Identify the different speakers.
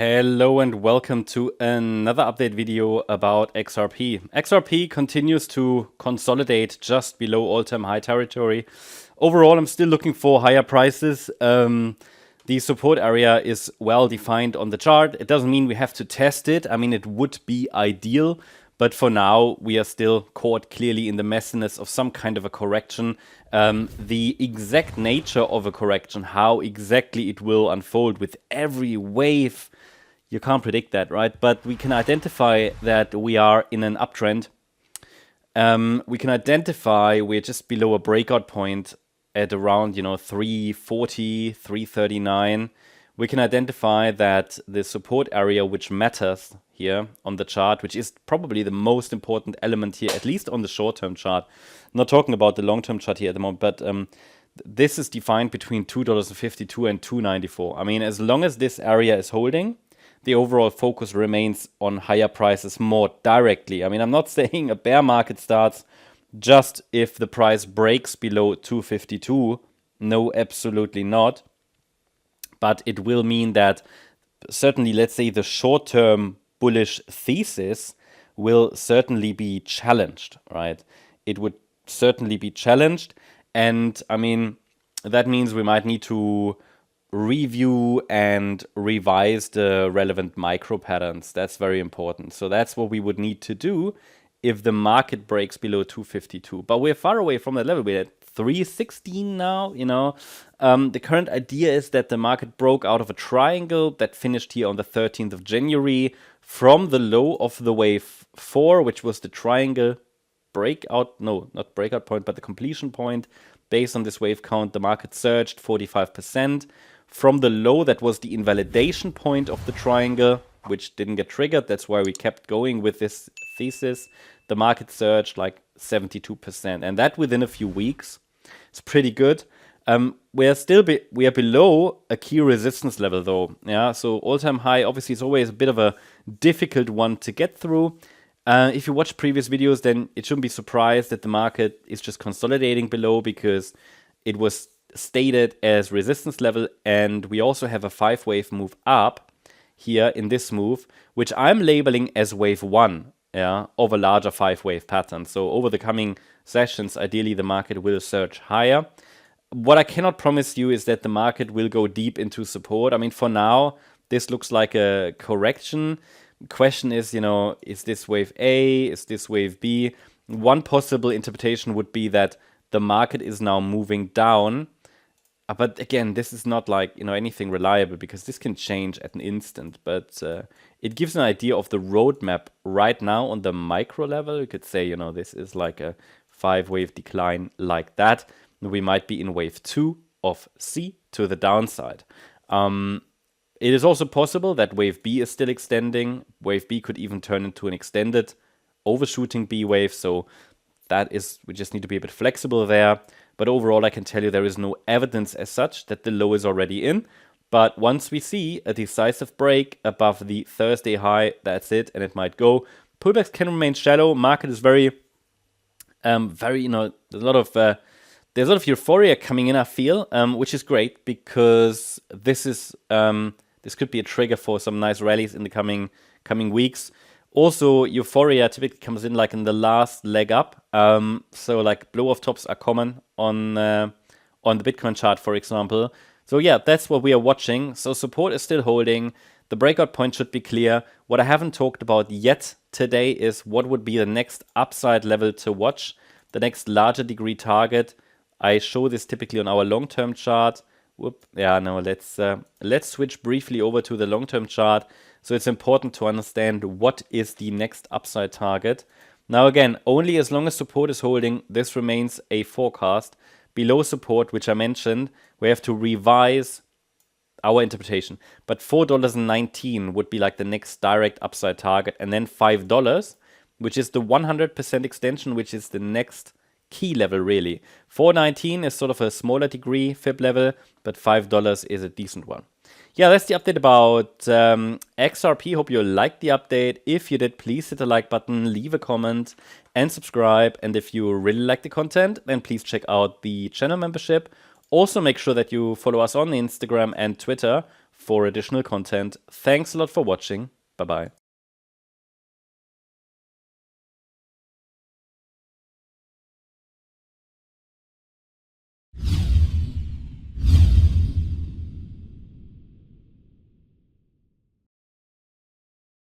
Speaker 1: Hello and welcome to another update video about XRP. XRP continues to consolidate just below all-time high territory. Overall, I'm still looking for higher prices. The support area is well defined on the chart. It doesn't mean we have to test it. I mean, it would be ideal, but for now, we are still caught clearly in the messiness of some kind of a correction. The exact nature of a correction, how exactly it will unfold with every wave, you can't predict that, right? But we can identify that we are in an uptrend. We can identify we're just below a breakout point at around, 340, 339. We can identify that the support area which matters here on the chart, which is probably the most important element here, at least on the short-term chart. I'm not talking about the long-term chart here at the moment, but this is defined between $2.52 and $2.94. I mean, as long as this area is holding, the overall focus remains on higher prices more directly. I mean, I'm not saying a bear market starts just if the price breaks below 252. No, absolutely not. But it will mean that certainly, let's say, the short-term bullish thesis will certainly be challenged, right? It would certainly be challenged. And I mean, that means we might need to review and revise the relevant micro patterns. That's very important. So that's what we would need to do if the market breaks below 252. But we're far away from that level. We're at 316 now, The current idea is that the market broke out of a triangle that finished here on the 13th of January from the low of the wave 4, which was the triangle breakout, no, not breakout point, but the completion point. Based on this wave count, the market surged 45%. From the low, that was the invalidation point of the triangle, which didn't get triggered. That's why we kept going with this thesis. The market surged like 72%, and that within a few weeks. It's pretty good. We are below a key resistance level though. Yeah, so all-time high obviously is always a bit of a difficult one to get through. If you watch previous videos, then it shouldn't be surprised that the market is just consolidating below because it was stated as resistance level, and we also have a 5-wave move up here in this move, which I'm labeling as wave 1, of a larger 5-wave pattern. So over the coming sessions, ideally the market will surge higher. What I cannot promise you is that the market will go deep into support. I mean, for now, this looks like a correction. Question is, is this wave A? Is this wave B? One possible interpretation would be that the market is now moving down. But again, this is not like, anything reliable because this can change at an instant. But it gives an idea of the roadmap right now on the micro level. You could say, this is like a 5-wave decline like that. We might be in wave 2 of C to the downside. It is also possible that wave B is still extending. Wave B could even turn into an extended overshooting B wave. So we just need to be a bit flexible there. But overall, I can tell you there is no evidence as such that the low is already in. But once we see a decisive break above the Thursday high, that's it, and it might go. Pullbacks can remain shallow. Market is very, there's a lot of euphoria coming in, I feel, which is great because this could be a trigger for some nice rallies in the coming weeks. Also, euphoria typically comes in like in the last leg up. So like blow-off tops are common on the Bitcoin chart, for example. So yeah, that's what we are watching. So support is still holding. The breakout point should be clear. What I haven't talked about yet today is what would be the next upside level to watch, the next larger degree target. I show this typically on our long-term chart. Let's switch briefly over to the long-term chart. So it's important to understand what is the next upside target. Now again, only as long as support is holding, this remains a forecast. Below support, which I mentioned, we have to revise our interpretation. But $4.19 would be like the next direct upside target. And then $5, which is the 100% extension, which is the next key level really. 4.19 is sort of a smaller degree fib level, but $5 is a decent one. Yeah, that's the update about XRP. Hope you liked the update. If you did, please hit the like button, leave a comment, and subscribe. And if you really like the content, then please check out the channel membership. Also, make sure that you follow us on Instagram and Twitter for additional content. Thanks a lot for watching. Bye-bye.